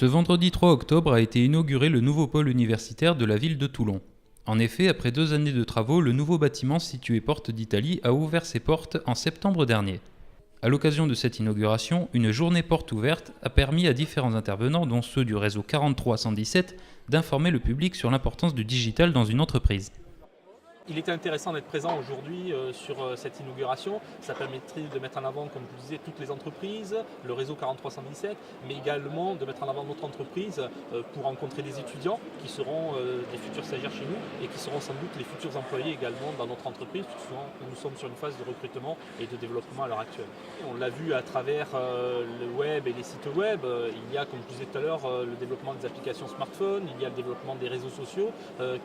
Ce vendredi 3 octobre a été inauguré le nouveau pôle universitaire de la ville de Toulon. En effet, après 2 années de travaux, le nouveau bâtiment situé porte d'Italie a ouvert ses portes en septembre dernier. À l'occasion de cette inauguration, une journée porte ouverte a permis à différents intervenants, dont ceux du réseau 43-117, d'informer le public sur l'importance du digital dans une entreprise. Il était intéressant d'être présent aujourd'hui sur cette inauguration. Ça permettrait de mettre en avant, comme je vous disais, toutes les entreprises, le réseau 43-117, mais également de mettre en avant notre entreprise pour rencontrer des étudiants qui seront des futurs stagiaires chez nous et qui seront sans doute les futurs employés également dans notre entreprise, puisque nous sommes sur une phase de recrutement et de développement à l'heure actuelle. On l'a vu à travers le web et les sites web. Il y a, comme je disais tout à l'heure, le développement des applications smartphones, il y a le développement des réseaux sociaux.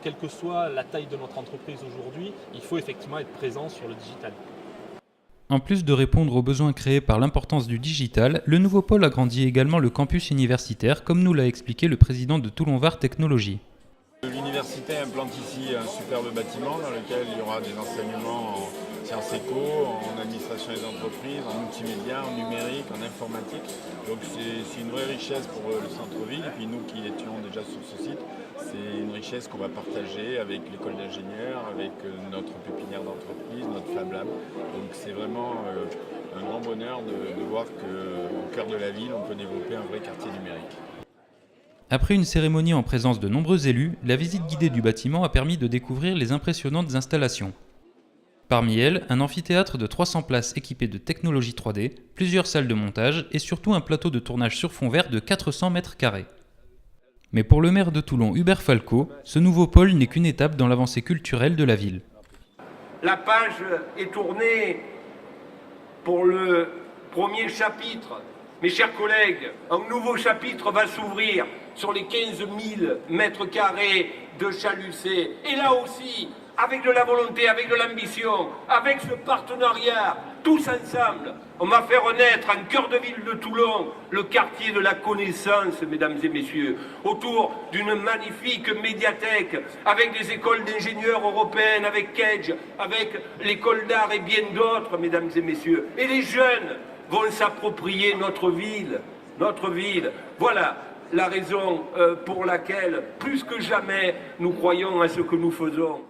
Quelle que soit la taille de notre entreprise aujourd'hui, il faut effectivement être présent sur le digital. En plus de répondre aux besoins créés par l'importance du digital, le nouveau pôle agrandit également le campus universitaire, comme nous l'a expliqué le président de Toulon Var Technologies. L'université implante ici un superbe bâtiment dans lequel il y aura des enseignements en sciences éco, en administration des entreprises, en multimédia, en numérique, en informatique. Donc c'est une vraie richesse pour le centre-ville. Et puis nous qui étions déjà sur ce site, c'est une richesse qu'on va partager avec l'école d'ingénieurs, avec notre pépinière d'entreprise, notre Fab Lab. Donc c'est vraiment un grand bonheur de voir qu'au cœur de la ville, on peut développer un vrai quartier numérique. Après une cérémonie en présence de nombreux élus, la visite guidée du bâtiment a permis de découvrir les impressionnantes installations. Parmi elles, un amphithéâtre de 300 places équipé de technologie 3D, plusieurs salles de montage et surtout un plateau de tournage sur fond vert de 400 mètres carrés. Mais pour le maire de Toulon, Hubert Falco, ce nouveau pôle n'est qu'une étape dans l'avancée culturelle de la ville. La page est tournée pour le premier chapitre. Mes chers collègues, un nouveau chapitre va s'ouvrir sur les 15 000 mètres carrés de Chalucé. Et là aussi, avec de la volonté, avec de l'ambition, avec ce partenariat, tous ensemble, on va faire naître en cœur de ville de Toulon le quartier de la connaissance, mesdames et messieurs, autour d'une magnifique médiathèque, avec des écoles d'ingénieurs européennes, avec Kedge, avec l'école d'art et bien d'autres, mesdames et messieurs. Et les jeunes vont s'approprier notre ville. Voilà la raison pour laquelle, plus que jamais, nous croyons à ce que nous faisons.